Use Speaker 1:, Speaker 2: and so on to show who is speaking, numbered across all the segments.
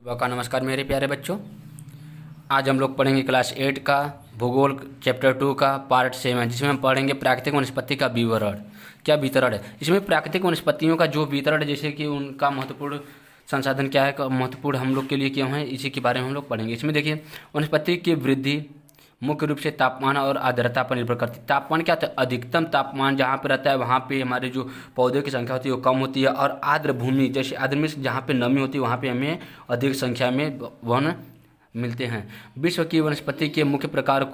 Speaker 1: का नमस्कार मेरे प्यारे बच्चों। आज हम लोग पढ़ेंगे क्लास 8 का भूगोल चैप्टर 2 का पार्ट 7, जिसमें हम पढ़ेंगे प्राकृतिक वनस्पति का विवरण। क्या वितरण है इसमें? प्राकृतिक वनस्पतियों का जो वितरण है, जैसे कि उनका महत्वपूर्ण संसाधन क्या है, महत्वपूर्ण हम लोग के लिए क्यों है, इसी के बारे में हम लोग पढ़ेंगे। इसमें देखिए, वनस्पति की वृद्धि मुख्य रूप से तापमान और आर्द्रता पर निर्भर करती है। तापमान क्या होता है? अधिकतम तापमान जहाँ पे रहता है वहाँ पे हमारे जो पौधों की संख्या होती है वो कम होती है, और आर्द्र भूमि जैसे आर्द्र में जहाँ पे नमी होती है वहाँ पे हमें अधिक संख्या में वन मिलते हैं। विश्व की वनस्पति के मुख्य प्रकारों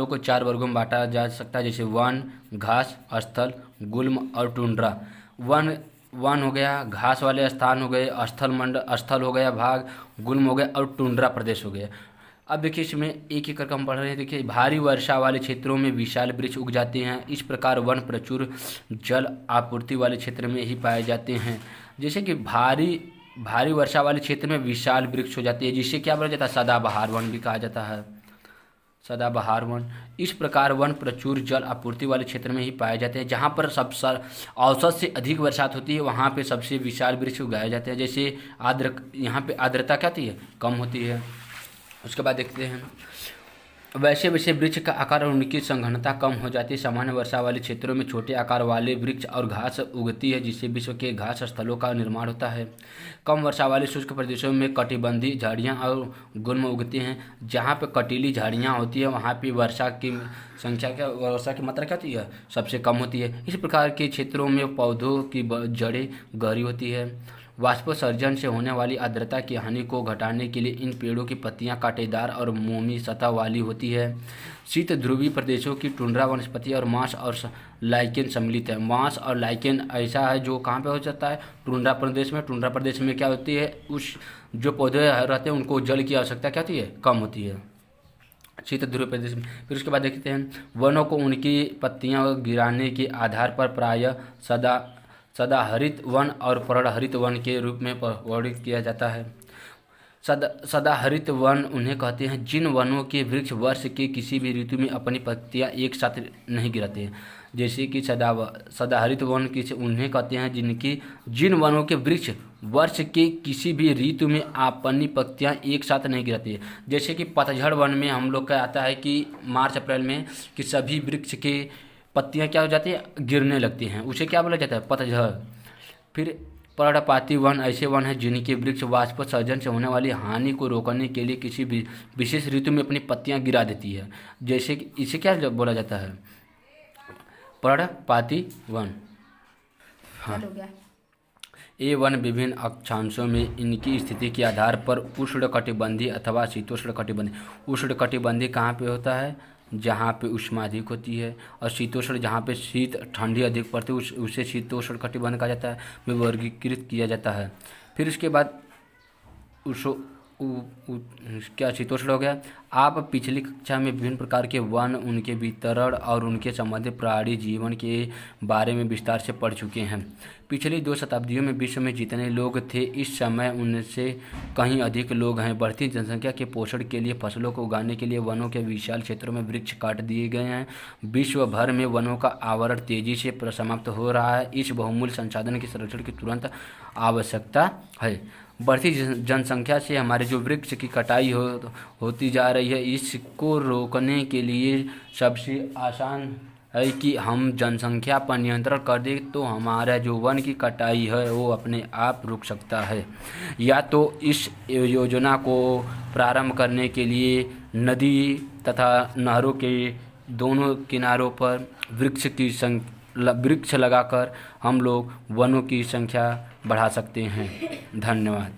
Speaker 1: को 4 वर्गों में बांटा जा सकता है, जैसे वन, घास, स्थल, गुल्म और टुंड्रा। वन हो गया, घास वाले स्थान हो गए, स्थल हो गया भाग, गुल्म हो गया और टुंड्रा प्रदेश हो गया। अब देखिए, इसमें एक एक करके हम पढ़ रहे हैं। देखिए, भारी वर्षा वाले क्षेत्रों में विशाल वृक्ष उग जाते हैं। इस प्रकार वन प्रचुर जल आपूर्ति वाले क्षेत्र में ही पाए जाते हैं। जैसे कि भारी वर्षा वाले क्षेत्र में विशाल वृक्ष हो जाती है, जिसे क्या बोला जाता है? सदाबहार वन भी कहा जाता है, सदाबहार वन। इस प्रकार वन प्रचुर जल आपूर्ति वाले क्षेत्र में ही पाए जाते हैं। जहाँ पर औसत से अधिक बरसात होती है वहाँ पे सबसे विशाल वृक्ष उगाए जाते हैं। जैसे यहाँ पे आर्द्रता क्या होती है? कम होती है। उसके बाद देखते हैं, वैसे वैसे वृक्ष का आकार और उनकी सघनता कम हो जाती है। सामान्य वर्षा वाले क्षेत्रों में छोटे आकार वाले वृक्ष और घास उगती है, जिससे विश्व के घास स्थलों का निर्माण होता है। कम वर्षा वाले शुष्क प्रदेशों में कटिबंधीय झाड़ियाँ और गुल्म उगती हैं। जहाँ पे कटीली झाड़ियाँ होती है वहाँ पे वर्षा की मात्रा क्या होती है? सबसे कम होती है। इस प्रकार के क्षेत्रों में पौधों की जड़ें गहरी होती है। वाष्पोत्सर्जन से होने वाली आर्द्रता की हानि को घटाने के लिए इन पेड़ों की पत्तियां कांटेदार और मोमी सतह वाली होती है। शीत ध्रुवीय प्रदेशों की टुंड्रा वनस्पति और मांस और लाइकेन सम्मिलित है। मांस और लाइकेन ऐसा है जो कहाँ पे हो जाता है? टुंड्रा प्रदेश में। टुंड्रा प्रदेश में क्या होती है? उस जो पौधे रहते हैं उनको जल की आवश्यकता क्या होती है? कम होती है शीत ध्रुवीय प्रदेश में। फिर उसके बाद देखते हैं, वनों को उनकी पत्तियाँ गिराने के आधार पर प्रायः सदाहरित वन और पर्णहरित वन के रूप में वर्णित किया जाता है। सदाहरित वन उन्हें कहते हैं जिन वनों के वृक्ष वर्ष के किसी भी ऋतु में अपनी पत्तियां एक साथ नहीं गिराते हैं। जैसे कि सदाहरित वन उन्हें कहते हैं जिन वनों के वृक्ष वर्ष के किसी भी ऋतु में अपनी पत्तियां एक साथ नहीं गिराते हैं। जैसे कि पतझड़ वन में हम लोग का आता है कि मार्च अप्रैल में कि सभी वृक्ष के पत्तियां क्या हो जाती है? गिरने लगती हैं। उसे क्या बोला जाता है? पतझड़। फिर पर्णपाती वन ऐसे वन हैं जिनके वृक्ष वाष्पोत्सर्जन से होने वाली हानि को रोकने के लिए किसी भी विशेष ऋतु में अपनी पत्तियां गिरा देती है। जैसे कि इसे क्या बोला जाता है? पर्णपाती वन। हाँ, ये वन विभिन्न अक्षांशों में इनकी स्थिति के आधार पर उष्णकटिबंधीय अथवा शीतोष्णकटिबंधीय। उष्णकटिबंधीय कहाँ पे होता है? जहाँ पे उष्मा अधिक होती है, और शीतोष्ण जहाँ पे शीत ठंडी अधिक पड़ती है उसे शीतोष्ण कटिबंध कहा जाता है, में वर्गीकृत किया जाता है। फिर उसके बाद क्या शीतोष्ण हो गया। आप पिछली कक्षा में विभिन्न प्रकार के वन, उनके वितरण और उनके संबंधित प्राणी जीवन के बारे में विस्तार से पढ़ चुके हैं। पिछली 2 शताब्दियों में विश्व में जितने लोग थे इस समय उनसे कहीं अधिक लोग हैं। बढ़ती जनसंख्या के पोषण के लिए फसलों को उगाने के लिए वनों के विशाल क्षेत्रों में वृक्ष काट दिए गए हैं। विश्व भर में वनों का आवरण तेजी से समाप्त हो रहा है। इस बहुमूल्य संसाधन के संरक्षण की तुरंत आवश्यकता है। बढ़ती जनसंख्या से हमारे जो वृक्ष की कटाई होती जा रही है, इसको रोकने के लिए सबसे आसान है कि हम जनसंख्या पर नियंत्रण कर दें, तो हमारा जो वन की कटाई है वो अपने आप रुक सकता है। या तो इस योजना को प्रारंभ करने के लिए नदी तथा नहरों के दोनों किनारों पर वृक्ष लगाकर हम लोग वनों की संख्या बढ़ा सकते हैं। धन्यवाद।